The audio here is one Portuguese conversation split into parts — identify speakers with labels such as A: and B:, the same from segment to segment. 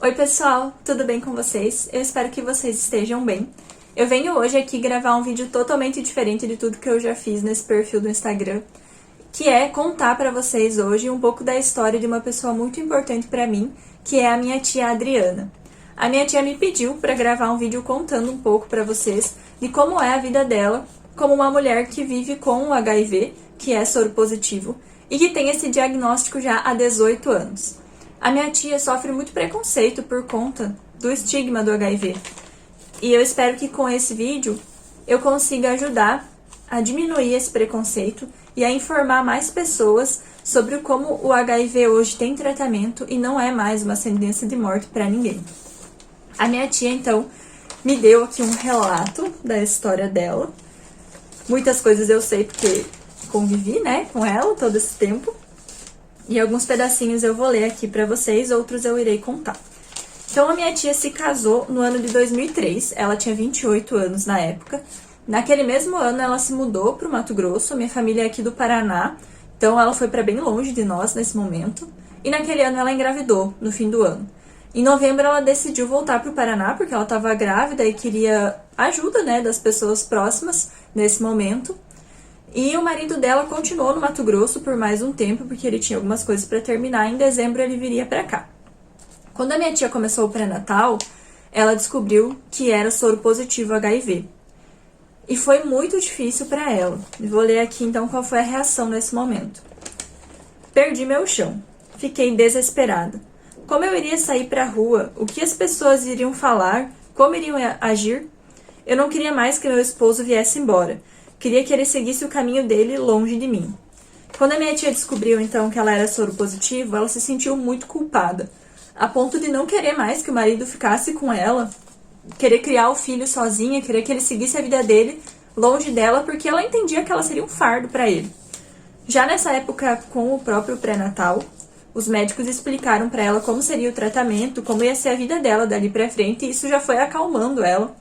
A: Oi pessoal, tudo bem com vocês? Eu espero que vocês estejam bem. Eu venho hoje aqui gravar um vídeo totalmente diferente de tudo que eu já fiz nesse perfil do Instagram, que é contar pra vocês hoje um pouco da história de uma pessoa muito importante pra mim, que é a minha tia Adriana. A minha tia me pediu pra gravar um vídeo contando um pouco pra vocês de como é a vida dela como uma mulher que vive com o HIV, que é soro positivo, e que tem esse diagnóstico já há 18 anos. A minha tia sofre muito preconceito por conta do estigma do HIV. E eu espero que com esse vídeo eu consiga ajudar a diminuir esse preconceito e a informar mais pessoas sobre como o HIV hoje tem tratamento e não é mais uma sentença de morte para ninguém. A minha tia, então, me deu aqui um relato da história dela. Muitas coisas eu sei porque convivi, né, com ela todo esse tempo. E alguns pedacinhos eu vou ler aqui pra vocês, outros eu irei contar. Então, a minha tia se casou no ano de 2003, ela tinha 28 anos na época. Naquele mesmo ano, ela se mudou pro Mato Grosso, minha família é aqui do Paraná, então ela foi pra bem longe de nós nesse momento. E naquele ano ela engravidou, no fim do ano. Em novembro, ela decidiu voltar pro Paraná, porque ela estava grávida e queria ajuda, né, das pessoas próximas nesse momento. E o marido dela continuou no Mato Grosso por mais um tempo, porque ele tinha algumas coisas para terminar. Em dezembro ele viria para cá. Quando a minha tia começou o pré-natal, ela descobriu que era soro positivo HIV. E foi muito difícil para ela. Vou ler aqui então qual foi a reação nesse momento. Perdi meu chão. Fiquei desesperada. Como eu iria sair para a rua? O que as pessoas iriam falar? Como iriam agir? Eu não queria mais que meu esposo viesse embora. Queria que ele seguisse o caminho dele longe de mim. Quando a minha tia descobriu, então, que ela era soro positivo, ela se sentiu muito culpada, a ponto de não querer mais que o marido ficasse com ela, querer criar o filho sozinha, querer que ele seguisse a vida dele longe dela, porque ela entendia que ela seria um fardo para ele. Já nessa época, com o próprio pré-natal, os médicos explicaram para ela como seria o tratamento, como ia ser a vida dela dali para frente, e isso já foi acalmando ela,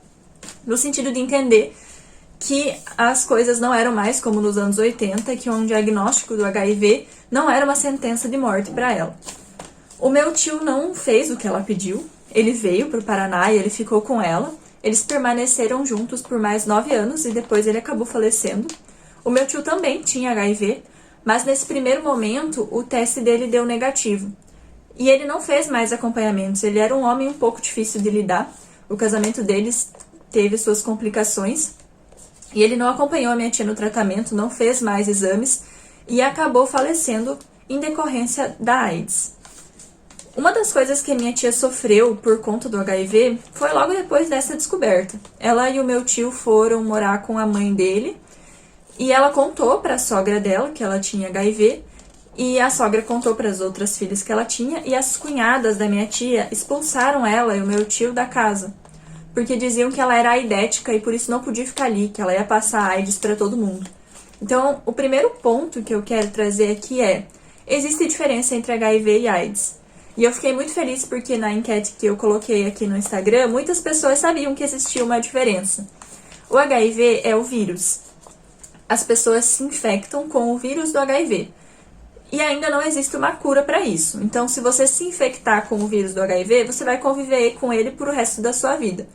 A: no sentido de entender que as coisas não eram mais como nos anos 80, que um diagnóstico do HIV não era uma sentença de morte para ela. O meu tio não fez o que ela pediu, ele veio para o Paraná e ele ficou com ela. Eles permaneceram juntos por mais 9 anos e depois ele acabou falecendo. O meu tio também tinha HIV, mas nesse primeiro momento o teste dele deu negativo. E ele não fez mais acompanhamentos, ele era um homem um pouco difícil de lidar, o casamento deles teve suas complicações. E ele não acompanhou a minha tia no tratamento, não fez mais exames e acabou falecendo em decorrência da AIDS. Uma das coisas que a minha tia sofreu por conta do HIV foi logo depois dessa descoberta. Ela e o meu tio foram morar com a mãe dele e ela contou para a sogra dela que ela tinha HIV e a sogra contou para as outras filhas que ela tinha e as cunhadas da minha tia expulsaram ela e o meu tio da casa, porque diziam que ela era aidética e por isso não podia ficar ali, que ela ia passar AIDS para todo mundo. Então, o primeiro ponto que eu quero trazer aqui é: existe diferença entre HIV e AIDS. E eu fiquei muito feliz porque na enquete que eu coloquei aqui no Instagram, muitas pessoas sabiam que existia uma diferença. O HIV é o vírus. As pessoas se infectam com o vírus do HIV. E ainda não existe uma cura para isso. Então, se você se infectar com o vírus do HIV, você vai conviver com ele por o resto da sua vida.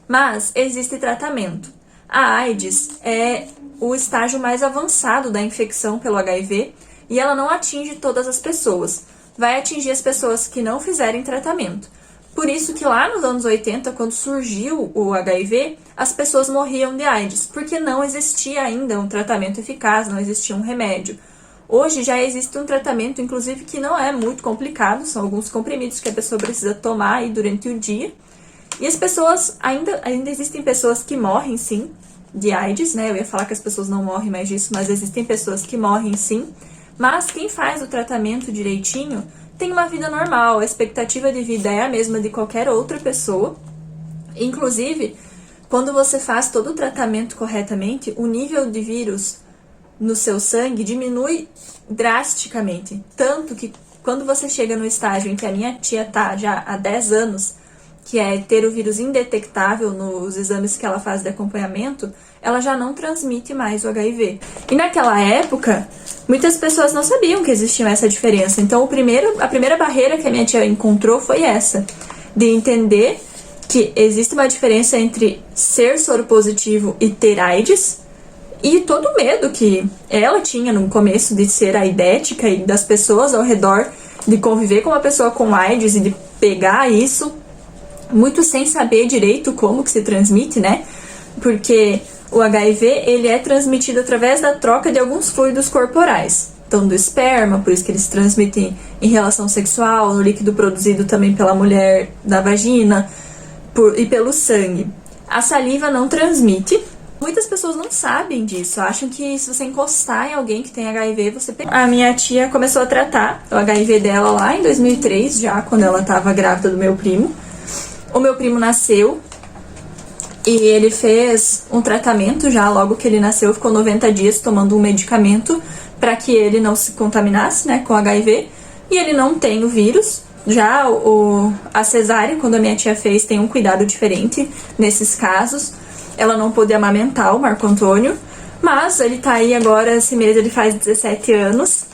A: Mas existe tratamento. A AIDS é o estágio mais avançado da infecção pelo HIV e ela não atinge todas as pessoas. Vai atingir as pessoas que não fizerem tratamento. Por isso que lá nos anos 80, quando surgiu o HIV, as pessoas morriam de AIDS, porque não existia ainda um tratamento eficaz, não existia um remédio. Hoje já existe um tratamento, inclusive, que não é muito complicado, são alguns comprimidos que a pessoa precisa tomar aí durante o dia. E as pessoas, ainda existem pessoas que morrem sim de AIDS, né? Eu ia falar que as pessoas não morrem mais disso, mas existem pessoas que morrem sim. Mas quem faz o tratamento direitinho tem uma vida normal, a expectativa de vida é a mesma de qualquer outra pessoa. Inclusive, quando você faz todo o tratamento corretamente, o nível de vírus no seu sangue diminui drasticamente. Tanto que quando você chega no estágio em que a minha tia tá já há 10 anos, que é ter o vírus indetectável nos exames que ela faz de acompanhamento, ela já não transmite mais o HIV. E naquela época, muitas pessoas não sabiam que existia essa diferença. Então, a primeira barreira que a minha tia encontrou foi essa, de entender que existe uma diferença entre ser soropositivo e ter AIDS, e todo o medo que ela tinha no começo de ser aidética e das pessoas ao redor, de conviver com uma pessoa com AIDS e de pegar isso, muito sem saber direito como que se transmite, né? Porque o HIV, ele é transmitido através da troca de alguns fluidos corporais. Então, do esperma, por isso que eles se transmitem em relação sexual, no líquido produzido também pela mulher da vagina e pelo sangue. A saliva não transmite. Muitas pessoas não sabem disso, acham que se você encostar em alguém que tem HIV, você pega. A minha tia começou a tratar o HIV dela lá em 2003, já quando ela estava grávida do meu primo. O meu primo nasceu e ele fez um tratamento já logo que ele nasceu, ficou 90 dias tomando um medicamento para que ele não se contaminasse, né, com HIV, e ele não tem o vírus. Já a cesárea, quando a minha tia fez, tem um cuidado diferente nesses casos. Ela não pôde amamentar o Marco Antônio, mas ele tá aí agora, esse mês ele faz 17 anos.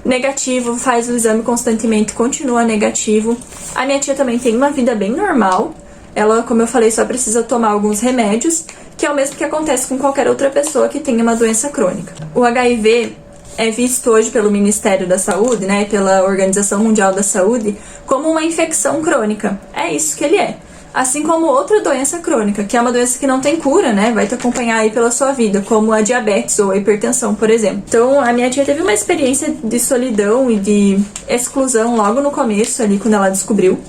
A: Negativo, faz o exame constantemente, continua negativo. A minha tia também tem uma vida bem normal. Ela, como eu falei, só precisa tomar alguns remédios, que é o mesmo que acontece com qualquer outra pessoa que tenha uma doença crônica. O HIV é visto hoje pelo Ministério da Saúde, né, pela Organização Mundial da Saúde, como uma infecção crônica. É isso que ele é. Assim como outra doença crônica, que é uma doença que não tem cura, né? Vai te acompanhar aí pela sua vida, como a diabetes ou a hipertensão, por exemplo. Então, a minha tia teve uma experiência de solidão e de exclusão logo no começo, ali, quando ela descobriu.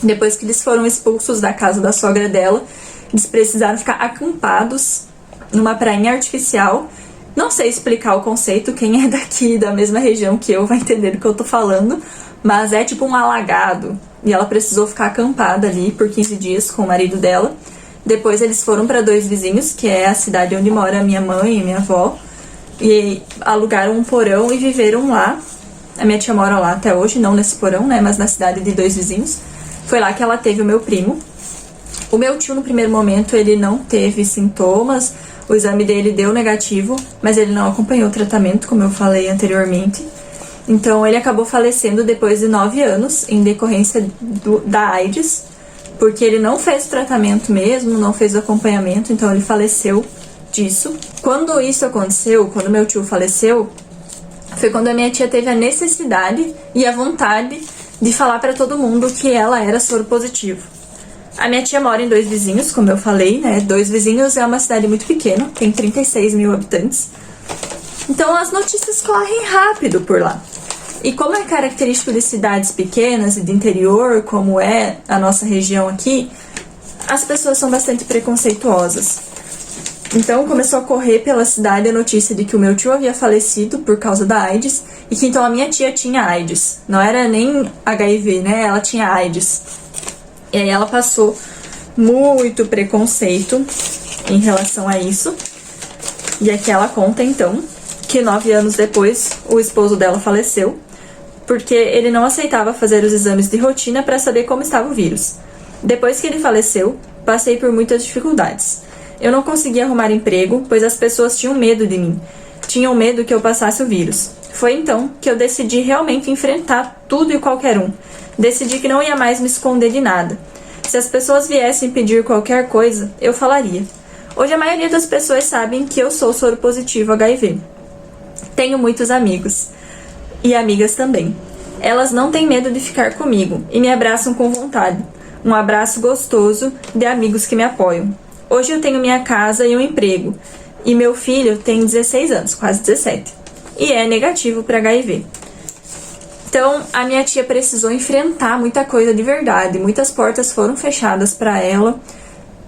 A: Depois que eles foram expulsos da casa da sogra dela, eles precisaram ficar acampados numa prainha artificial. Não sei explicar o conceito, quem é daqui da mesma região que eu vai entender do que eu tô falando, mas é tipo um alagado. E ela precisou ficar acampada ali por 15 dias com o marido dela. Depois eles foram para Dois Vizinhos, que é a cidade onde mora a minha mãe e minha avó, e alugaram um porão e viveram lá. A minha tia mora lá até hoje, não nesse porão, né, mas na cidade de Dois Vizinhos. Foi lá que ela teve o meu primo. O meu tio, no primeiro momento, ele não teve sintomas, o exame dele deu negativo, mas ele não acompanhou o tratamento, como eu falei anteriormente. Então, ele acabou falecendo depois de 9 anos, em decorrência da AIDS, porque ele não fez o tratamento mesmo, não fez o acompanhamento, então ele faleceu disso. Quando isso aconteceu, quando meu tio faleceu, foi quando a minha tia teve a necessidade e a vontade de falar para todo mundo que ela era soropositiva. A minha tia mora em Dois Vizinhos, como eu falei, né? Dois Vizinhos é uma cidade muito pequena, tem 36 mil habitantes. Então as notícias correm rápido por lá. E como é característico de cidades pequenas e de interior, como é a nossa região aqui, as pessoas são bastante preconceituosas. Então começou a correr pela cidade a notícia de que o meu tio havia falecido por causa da AIDS e que então a minha tia tinha AIDS. Não era nem HIV, né? Ela tinha AIDS. E aí ela passou muito preconceito em relação a isso. E aqui ela conta então que 9 anos depois o esposo dela faleceu, porque ele não aceitava fazer os exames de rotina para saber como estava o vírus. Depois que ele faleceu, passei por muitas dificuldades. Eu não conseguia arrumar emprego, pois as pessoas tinham medo de mim. Tinham medo que eu passasse o vírus. Foi então que eu decidi realmente enfrentar tudo e qualquer um. Decidi que não ia mais me esconder de nada. Se as pessoas viessem pedir qualquer coisa, eu falaria. Hoje a maioria das pessoas sabem que eu sou soropositivo HIV. Tenho muitos amigos. E amigas também. Elas não têm medo de ficar comigo e me abraçam com vontade. Um abraço gostoso de amigos que me apoiam. Hoje eu tenho minha casa e um emprego. E meu filho tem 16 anos, quase 17. E é negativo para HIV. Então, a minha tia precisou enfrentar muita coisa de verdade. Muitas portas foram fechadas para ela.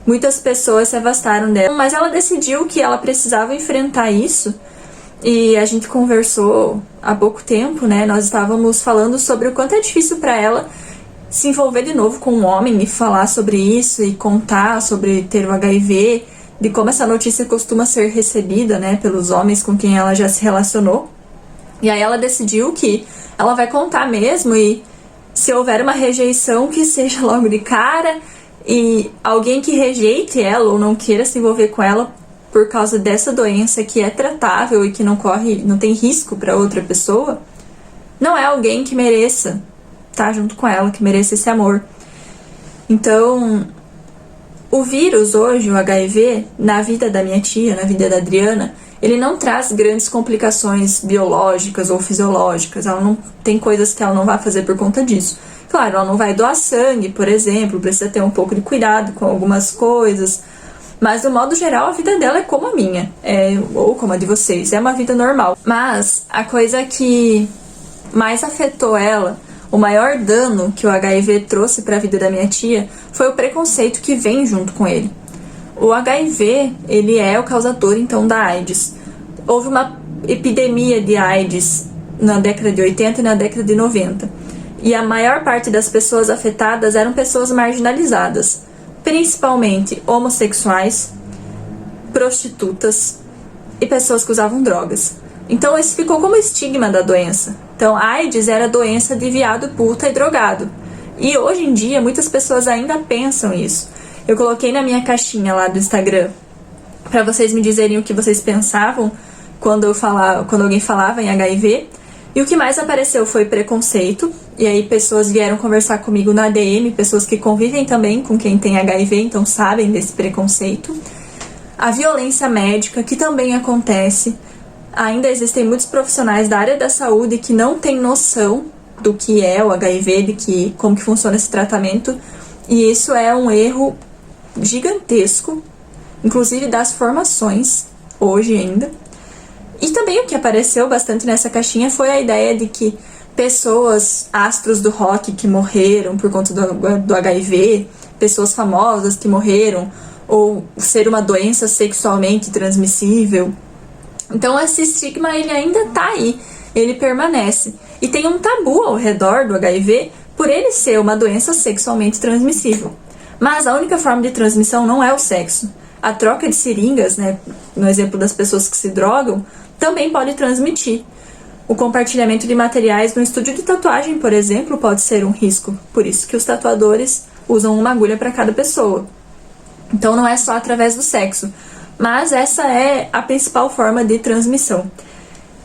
A: Muitas pessoas se afastaram dela. Mas ela decidiu que ela precisava enfrentar isso. E a gente conversou há pouco tempo, né? Nós estávamos falando sobre o quanto é difícil para ela se envolver de novo com um homem e falar sobre isso e contar sobre ter o HIV, de como essa notícia costuma ser recebida, né, pelos homens com quem ela já se relacionou. E aí ela decidiu que ela vai contar mesmo, e se houver uma rejeição, que seja logo de cara, e alguém que rejeite ela ou não queira se envolver com ela por causa dessa doença que é tratável e que não tem risco para outra pessoa, não é alguém que mereça estar junto com ela, que mereça esse amor. Então, o vírus hoje, o HIV, na vida da minha tia, na vida da Adriana, ele não traz grandes complicações biológicas ou fisiológicas. Ela não tem coisas que ela não vai fazer por conta disso. Claro, ela não vai doar sangue, por exemplo, precisa ter um pouco de cuidado com algumas coisas. Mas, do modo geral, a vida dela é como a minha, ou como a de vocês. É uma vida normal. Mas a coisa que mais afetou ela, o maior dano que o HIV trouxe para a vida da minha tia, foi o preconceito que vem junto com ele. O HIV, ele é o causador, então, da AIDS. Houve uma epidemia de AIDS na década de 80 e na década de 90. E a maior parte das pessoas afetadas eram pessoas marginalizadas, principalmente homossexuais, prostitutas e pessoas que usavam drogas. Então, esse ficou como estigma da doença. Então, a AIDS era doença de viado, puta e drogado. E hoje em dia, muitas pessoas ainda pensam isso. Eu coloquei na minha caixinha lá do Instagram para vocês me dizerem o que vocês pensavam quando alguém falava em HIV. E o que mais apareceu foi preconceito. E aí pessoas vieram conversar comigo na DM, pessoas que convivem também com quem tem HIV, então sabem desse preconceito. A violência médica, que também acontece. Ainda existem muitos profissionais da área da saúde que não têm noção do que é o HIV, como que funciona esse tratamento. E isso é um erro gigantesco, inclusive das formações, hoje ainda. E também o que apareceu bastante nessa caixinha foi a ideia de que pessoas, astros do rock que morreram por conta do HIV, pessoas famosas que morreram, ou ser uma doença sexualmente transmissível. Então esse estigma ele ainda tá aí, ele permanece. E tem um tabu ao redor do HIV por ele ser uma doença sexualmente transmissível. Mas a única forma de transmissão não é o sexo. A troca de seringas, né, no exemplo das pessoas que se drogam, também pode transmitir. O compartilhamento de materiais no estúdio de tatuagem, por exemplo, pode ser um risco. Por isso que os tatuadores usam uma agulha para cada pessoa. Então não é só através do sexo. Mas essa é a principal forma de transmissão.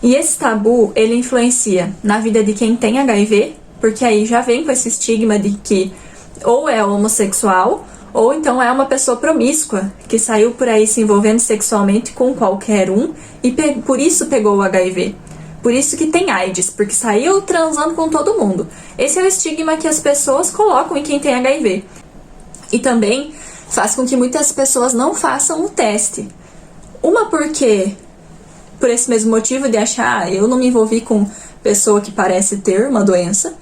A: E esse tabu, ele influencia na vida de quem tem HIV, porque aí já vem com esse estigma de que ou é homossexual, ou então é uma pessoa promíscua, que saiu por aí se envolvendo sexualmente com qualquer um, e por isso pegou o HIV. Por isso que tem AIDS, porque saiu transando com todo mundo. Esse é o estigma que as pessoas colocam em quem tem HIV. E também faz com que muitas pessoas não façam o teste. Uma porque, por esse mesmo motivo de achar, eu não me envolvi com pessoa que parece ter uma doença,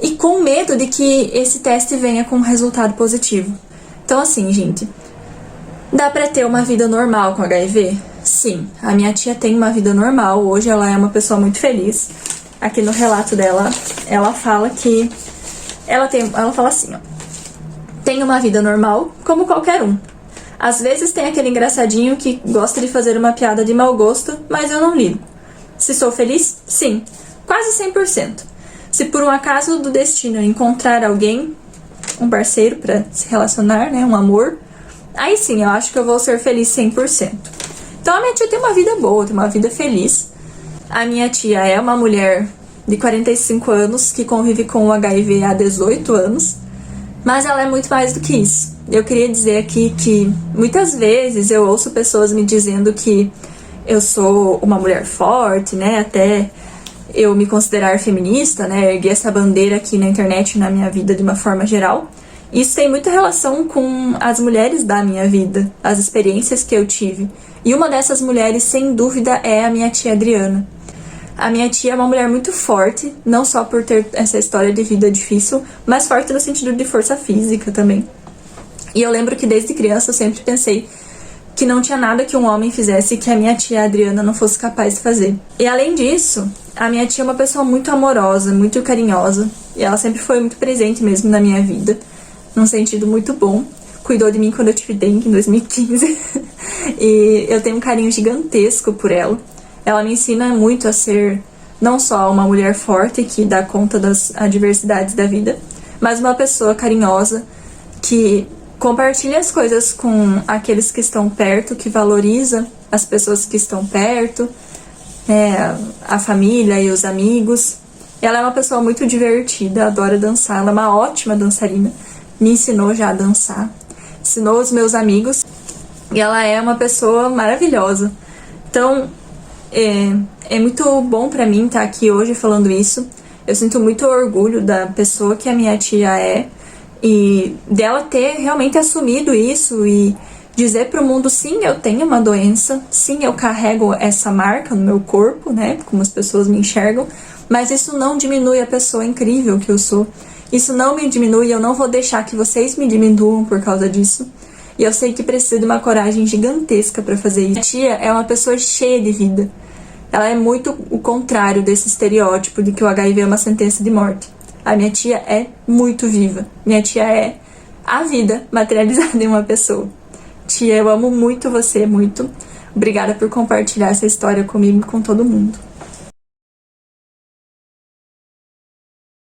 A: e com medo de que esse teste venha com um resultado positivo. Então assim, gente, dá pra ter uma vida normal com HIV? Sim, a minha tia tem uma vida normal, hoje ela é uma pessoa muito feliz. Aqui no relato dela, ela fala que ela fala assim, ó: tem uma vida normal, como qualquer um. Às vezes tem aquele engraçadinho que gosta de fazer uma piada de mau gosto, mas eu não ligo. Se sou feliz? Sim, quase 100%. Se por um acaso do destino eu encontrar alguém, um parceiro para se relacionar, né, um amor, aí sim, eu acho que eu vou ser feliz 100%. Então a minha tia tem uma vida boa, tem uma vida feliz. A minha tia é uma mulher de 45 anos que convive com o HIV há 18 anos, mas ela é muito mais do que isso. Eu queria dizer aqui que muitas vezes eu ouço pessoas me dizendo que eu sou uma mulher forte, né, até eu me considerar feminista, né, erguer essa bandeira aqui na internet, na minha vida de uma forma geral. Isso tem muita relação com as mulheres da minha vida, as experiências que eu tive. E uma dessas mulheres, sem dúvida, é a minha tia Adriana. A minha tia é uma mulher muito forte, não só por ter essa história de vida difícil, mas forte no sentido de força física também. E eu lembro que desde criança eu sempre pensei que não tinha nada que um homem fizesse que a minha tia Adriana não fosse capaz de fazer. E além disso, a minha tia é uma pessoa muito amorosa, muito carinhosa, e ela sempre foi muito presente mesmo na minha vida, num sentido muito bom. Cuidou de mim quando eu tive dengue em 2015 e eu tenho um carinho gigantesco por ela. Ela me ensina muito a ser não só uma mulher forte que dá conta das adversidades da vida, mas uma pessoa carinhosa que compartilha as coisas com aqueles que estão perto, que valoriza as pessoas que estão perto, a família e os amigos. Ela é uma pessoa muito divertida, adora dançar, ela é uma ótima dançarina. me ensinou já a dançar, ensinou os meus amigos, e ela é uma pessoa maravilhosa. Então, é muito bom pra mim estar aqui hoje falando isso. Eu sinto muito orgulho da pessoa que a minha tia é, e dela ter realmente assumido isso e dizer pro mundo: sim, eu tenho uma doença, sim, eu carrego essa marca no meu corpo, né, como as pessoas me enxergam, mas isso não diminui a pessoa incrível que eu sou. Isso não me diminui e eu não vou deixar que vocês me diminuam por causa disso. E eu sei que precisa de uma coragem gigantesca pra fazer isso. Minha tia é uma pessoa cheia de vida. Ela é muito o contrário desse estereótipo de que o HIV é uma sentença de morte. A minha tia é muito viva. Minha tia é a vida materializada em uma pessoa. Tia, eu amo muito você, muito. Obrigada por compartilhar essa história comigo e com todo mundo.